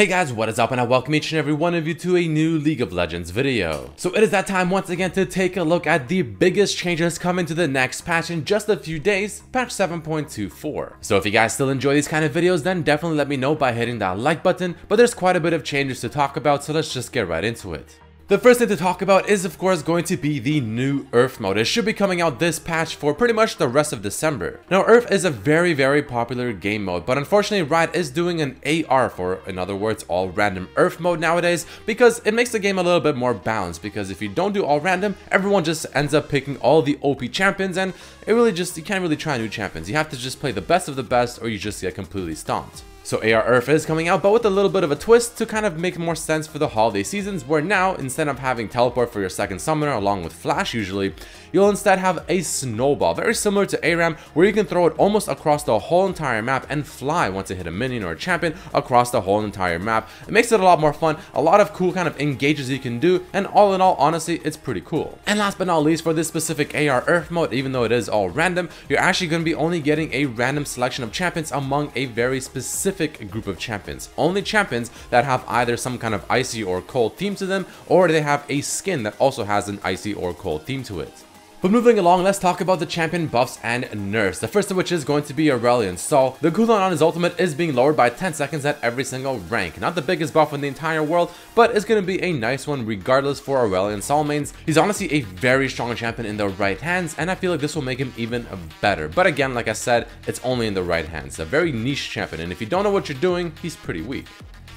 Hey guys, what is up, and I welcome each and every one of you to a new League of Legends video. So it is that time once again to take a look at the biggest changes coming to the next patch in just a few days, patch 7.24. So if you guys still enjoy these kind of videos, then definitely let me know by hitting that like button, but there's quite a bit of changes to talk about, so let's just get right into it. The first thing to talk about is of course going to be the new URF mode. It should be coming out this patch for pretty much the rest of December. Now URF is a very popular game mode, but unfortunately Riot is doing an ARURF, or in other words all random URF mode nowadays, because it makes the game a little bit more balanced, because if you don't do all random, everyone just ends up picking all the OP champions, and you can't really try new champions. You have to just play the best of the best or you just get completely stomped. So ARURF is coming out, but with a little bit of a twist to kind of make more sense for the holiday seasons, where now, instead of having teleport for your second summoner along with flash usually, you'll instead have a snowball, very similar to ARAM, where you can throw it almost across the whole entire map and fly once you hit a minion or a champion across the whole entire map. It makes it a lot more fun, a lot of cool kind of engages you can do, and all in all, honestly, it's pretty cool. And last but not least, for this specific ARURF mode, even though it is all random, you're actually going to be only getting a random selection of champions among a very specific group of champions. Only champions that have either some kind of icy or cold theme to them, or they have a skin that also has an icy or cold theme to it. But moving along, let's talk about the champion buffs and nerfs. The first of which is going to be Aurelion. So the cooldown on his ultimate is being lowered by 10 seconds at every single rank. Not the biggest buff in the entire world, but it's going to be a nice one regardless for Aurelion Sol mains. He's honestly a very strong champion in the right hands, and I feel like this will make him even better. But again, like I said, it's only in the right hands. A very niche champion, and if you don't know what you're doing, he's pretty weak.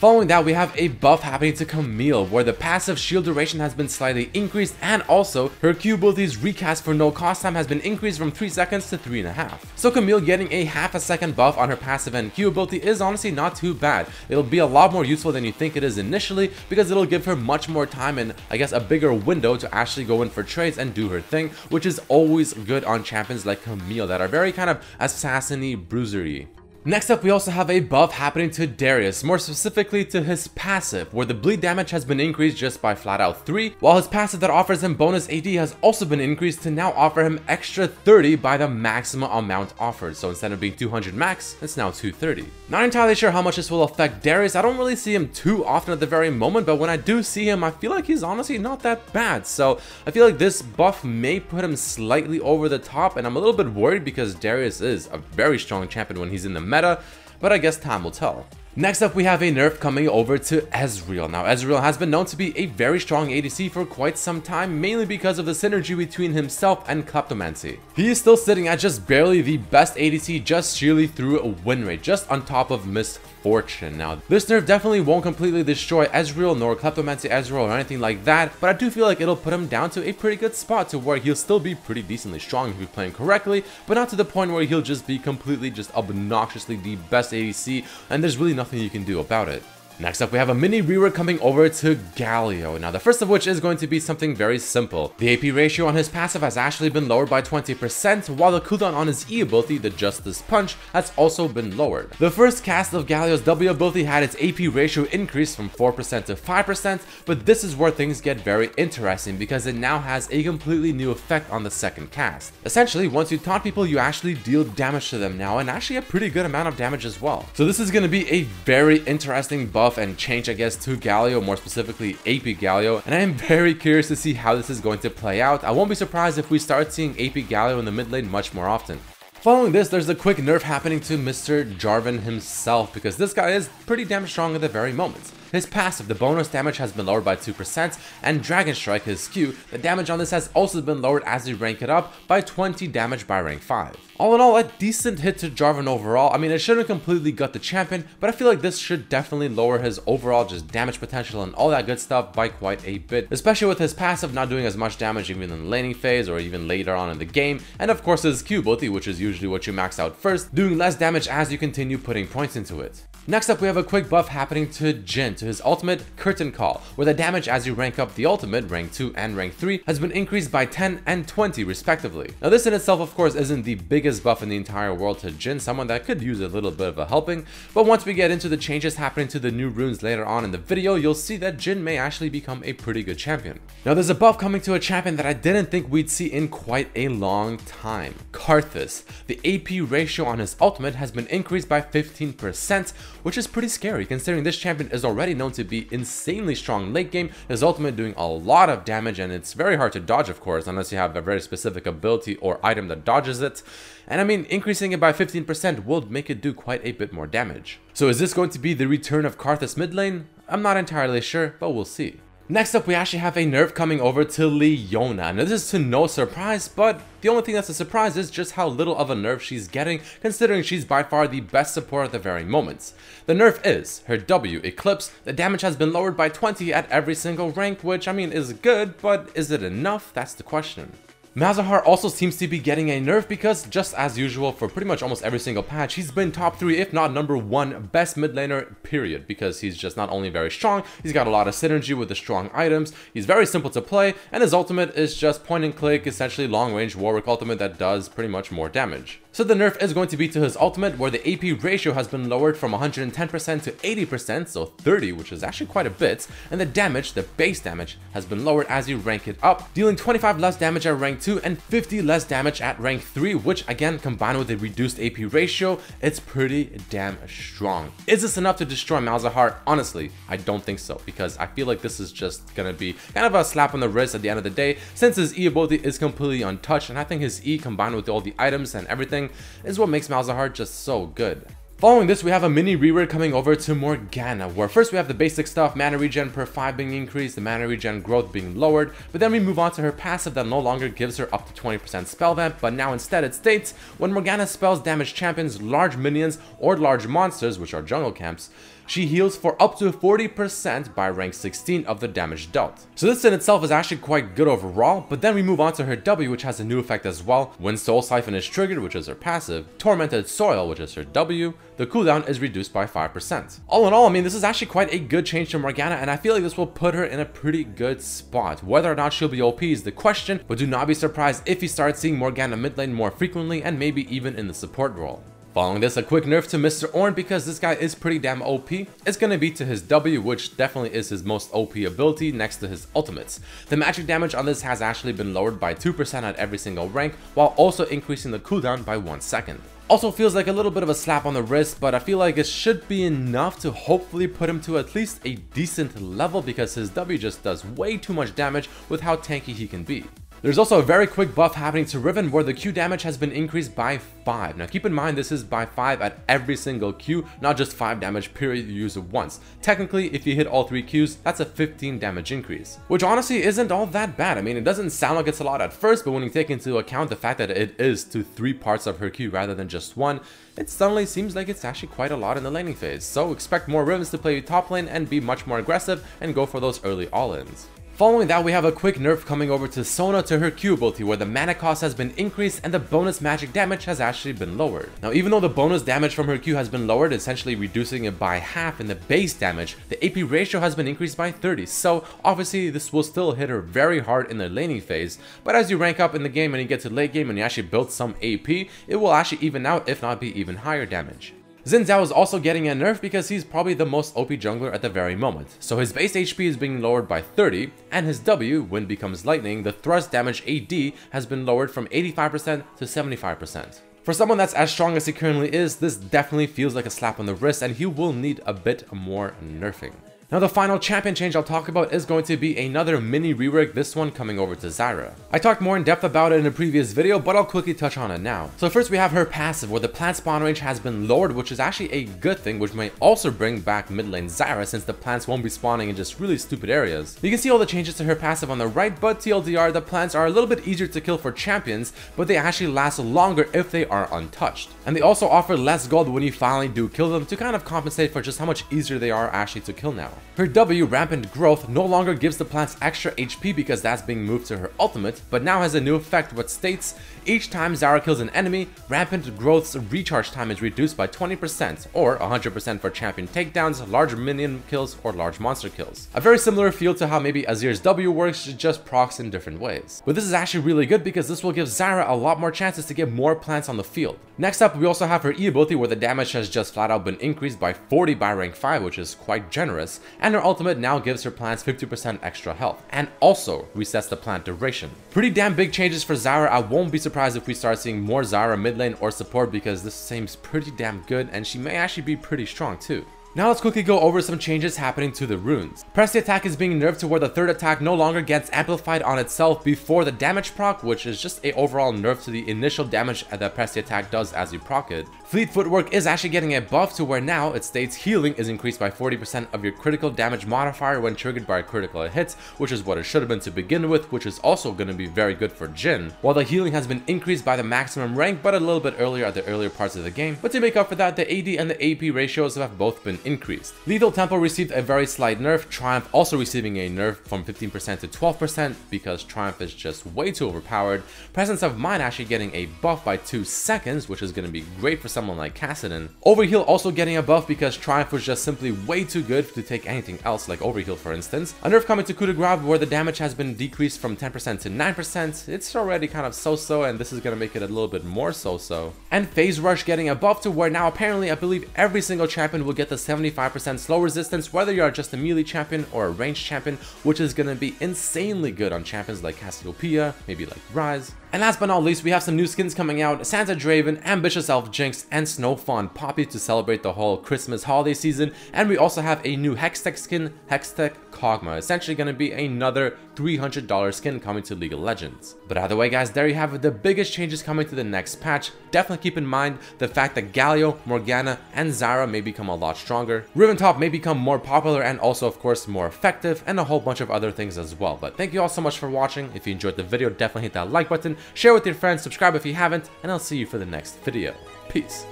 Following that, we have a buff happening to Camille, where the passive shield duration has been slightly increased, and also her Q ability's recast for no cost time has been increased from 3 seconds to 3.5. So Camille getting a half a second buff on her passive and Q ability is honestly not too bad. It'll be a lot more useful than you think it is initially, because it'll give her much more time and I guess a bigger window to actually go in for trades and do her thing, which is always good on champions like Camille that are very kind of assassin-y, bruiser-y. Next up, we also have a buff happening to Darius, more specifically to his passive, where the bleed damage has been increased just by flat out 3, while his passive that offers him bonus AD has also been increased to now offer him extra 30 by the maximum amount offered. So instead of being 200 max, it's now 230. Not entirely sure how much this will affect Darius. I don't really see him too often at the very moment, but when I do see him, I feel like he's honestly not that bad. So I feel like this buff may put him slightly over the top, and I'm a little bit worried because Darius is a very strong champion when he's in the meta, but I guess time will tell. Next up, we have a nerf coming over to Ezreal. Now, Ezreal has been known to be a very strong ADC for quite some time, mainly because of the synergy between himself and Kleptomancy. He is still sitting at just barely the best ADC, just sheerly through a win rate, just on top of Misfortune. Now, this nerf definitely won't completely destroy Ezreal, nor Kleptomancy Ezreal, or anything like that, but I do feel like it'll put him down to a pretty good spot to where he'll still be pretty decently strong if he's playing correctly, but not to the point where he'll just be completely just obnoxiously the best ADC, and there's really nothing you can do about it. Next up, we have a mini rework coming over to Galio. Now, the first of which is going to be something very simple. The AP ratio on his passive has actually been lowered by 20%, while the cooldown on his E ability, the Justice Punch, has also been lowered. The first cast of Galio's W ability had its AP ratio increased from 4% to 5%, but this is where things get very interesting because it now has a completely new effect on the second cast. Essentially, once you taunt people, you actually deal damage to them now, and actually a pretty good amount of damage as well. So this is going to be a very interesting buff and change, I guess, to Galio, more specifically AP Galio, and I am very curious to see how this is going to play out. I won't be surprised if we start seeing AP Galio in the mid lane much more often. Following this, there's a quick nerf happening to Mr. Jarvan himself, because this guy is pretty damn strong at the very moment. His passive, the bonus damage, has been lowered by 2%, and Dragon Strike, his Q, the damage on this has also been lowered as you rank it up by 20 damage by rank 5. All in all, a decent hit to Jarvan overall. I mean, it shouldn't completely gut the champion, but I feel like this should definitely lower his overall just damage potential and all that good stuff by quite a bit, especially with his passive not doing as much damage even in the laning phase or even later on in the game, and of course his Q ability, which is usually what you max out first, doing less damage as you continue putting points into it. Next up, we have a quick buff happening to Jhin, to his ultimate Curtain Call, where the damage as you rank up the ultimate, rank 2 and rank 3, has been increased by 10 and 20 respectively. Now this in itself of course isn't the biggest buff in the entire world to Jhin, someone that could use a little bit of a helping, but once we get into the changes happening to the new runes later on in the video, you'll see that Jhin may actually become a pretty good champion. Now there's a buff coming to a champion that I didn't think we'd see in quite a long time, Karthus. The AP ratio on his ultimate has been increased by 15%, which is pretty scary considering this champion is already known to be insanely strong late game, his ultimate doing a lot of damage, and it's very hard to dodge, of course, unless you have a very specific ability or item that dodges it. And I mean, increasing it by 15% will make it do quite a bit more damage. So is this going to be the return of Karthus mid lane? I'm not entirely sure, but we'll see. Next up, we actually have a nerf coming over to Leona. Now, this is to no surprise, but the only thing that's a surprise is just how little of a nerf she's getting, considering she's by far the best support at the very moment. The nerf is her W, Eclipse. The damage has been lowered by 20 at every single rank, which I mean is good, but is it enough? That's the question. Malzahar also seems to be getting a nerf because, just as usual for pretty much almost every single patch, he's been top 3 if not number 1 best mid laner period, because he's just not only very strong, he's got a lot of synergy with the strong items, he's very simple to play, and his ultimate is just point and click, essentially long range warwick ultimate that does pretty much more damage. So the nerf is going to be to his ultimate, where the AP ratio has been lowered from 110% to 80%, so 30, which is actually quite a bit, and the damage, the base damage, has been lowered as you rank it up, dealing 25 less damage at rank 2 and 50 less damage at rank 3, which again, combined with the reduced AP ratio, it's pretty damn strong. Is this enough to destroy Malzahar? Honestly, I don't think so, because I feel like this is just gonna be kind of a slap on the wrist at the end of the day, since his E ability is completely untouched, and I think his E combined with all the items and everything is what makes Malzahar just so good. Following this, we have a mini rework coming over to Morgana, where first we have the basic stuff, mana regen per 5 being increased, the mana regen growth being lowered, but then we move on to her passive that no longer gives her up to 20% spell vamp, but now instead it states, when Morgana spells damage champions, large minions, or large monsters, which are jungle camps, she heals for up to 40% by rank 16 of the damage dealt. So this in itself is actually quite good overall, but then we move on to her W, which has a new effect as well. When Soul Siphon is triggered, which is her passive, Tormented Soil, which is her W, the cooldown is reduced by 5%. All in all, I mean, this is actually quite a good change to Morgana, and I feel like this will put her in a pretty good spot. Whether or not she'll be OP is the question, but do not be surprised if you start seeing Morgana mid lane more frequently and maybe even in the support role. Following this, a quick nerf to Mr. Ornn because this guy is pretty damn OP. It's going to be to his W, which definitely is his most OP ability next to his ultimates. The magic damage on this has actually been lowered by 2% at every single rank, while also increasing the cooldown by 1 second. Also feels like a little bit of a slap on the wrist, but I feel like it should be enough to hopefully put him to at least a decent level because his W just does way too much damage with how tanky he can be. There's also a very quick buff happening to Riven where the Q damage has been increased by 5. Now keep in mind this is by 5 at every single Q, not just 5 damage period you use it once. Technically, if you hit all 3 Qs, that's a 15 damage increase, which honestly isn't all that bad. I mean, it doesn't sound like it's a lot at first, but when you take into account the fact that it is to 3 parts of her Q rather than just 1, it suddenly seems like it's actually quite a lot in the laning phase. So expect more Rivens to play top lane and be much more aggressive and go for those early all-ins. Following that, we have a quick nerf coming over to Sona to her Q ability, where the mana cost has been increased and the bonus magic damage has actually been lowered. Now, even though the bonus damage from her Q has been lowered, essentially reducing it by half in the base damage, the AP ratio has been increased by 30, so obviously this will still hit her very hard in the laning phase, but as you rank up in the game and you get to late game and you actually build some AP, it will actually even out, if not be even higher damage. Xin Zhao is also getting a nerf because he's probably the most OP jungler at the very moment. So his base HP is being lowered by 30, and his W, when becomes lightning, the thrust damage AD has been lowered from 85% to 75%. For someone that's as strong as he currently is, this definitely feels like a slap on the wrist and he will need a bit more nerfing. Now the final champion change I'll talk about is going to be another mini rework, this one coming over to Zyra. I talked more in depth about it in a previous video, but I'll quickly touch on it now. So first we have her passive, where the plant spawn range has been lowered, which is actually a good thing, which may also bring back mid lane Zyra since the plants won't be spawning in just really stupid areas. You can see all the changes to her passive on the right, but TLDR, the plants are a little bit easier to kill for champions, but they actually last longer if they are untouched. And they also offer less gold when you finally do kill them to kind of compensate for just how much easier they are actually to kill now. Her W, Rampant Growth, no longer gives the plants extra HP because that's being moved to her ultimate, but now has a new effect which states, each time Zyra kills an enemy, Rampant Growth's recharge time is reduced by 20%, or 100% for champion takedowns, large minion kills, or large monster kills. A very similar feel to how maybe Azir's W works, just procs in different ways. But this is actually really good because this will give Zyra a lot more chances to get more plants on the field. Next up, we also have her E ability where the damage has just flat out been increased by 40 by rank 5, which is quite generous, and her ultimate now gives her plants 50% extra health, and also resets the plant duration. Pretty damn big changes for Zyra. I won't be surprised if we start seeing more Zyra mid lane or support because this seems pretty damn good and she may actually be pretty strong too. Now let's quickly go over some changes happening to the runes. Press the attack is being nerfed to where the third attack no longer gets amplified on itself before the damage proc, which is just a overall nerf to the initial damage that press the attack does as you proc it. Fleet footwork is actually getting a buff to where now it states healing is increased by 40% of your critical damage modifier when triggered by a critical hit, which is what it should have been to begin with, which is also going to be very good for Jhin. While the healing has been increased by the maximum rank, but a little bit earlier at the earlier parts of the game. But to make up for that, the AD and the AP ratios have both been increased. Lethal Tempo received a very slight nerf, Triumph also receiving a nerf from 15% to 12% because Triumph is just way too overpowered. Presence of Mind actually getting a buff by 2 seconds, which is going to be great for someone like Kassadin. Overheal also getting a buff because Triumph was just simply way too good to take anything else like Overheal for instance. A nerf coming to Coup de Grace where the damage has been decreased from 10% to 9%. It's already kind of so-so and this is going to make it a little bit more so-so. And Phase Rush getting a buff to where now apparently I believe every single champion will get the 75% slow resistance whether you are just a melee champion or a ranged champion, which is going to be insanely good on champions like Cassiopeia, maybe like Rise. And last but not least, we have some new skins coming out: Santa Draven, Ambitious Elf Jinx, and Snow Fawn Poppy to celebrate the whole Christmas holiday season. And we also have a new Hextech skin, Hextech Kog'Maw, essentially going to be another $300 skin coming to League of Legends. But either way guys, there you have it, the biggest changes coming to the next patch. Definitely keep in mind the fact that Galio, Morgana, and Zyra may become a lot stronger. Riventop may become more popular and also of course more effective, and a whole bunch of other things as well. But thank you all so much for watching. If you enjoyed the video, definitely hit that like button, share with your friends, subscribe if you haven't, and I'll see you for the next video. Peace.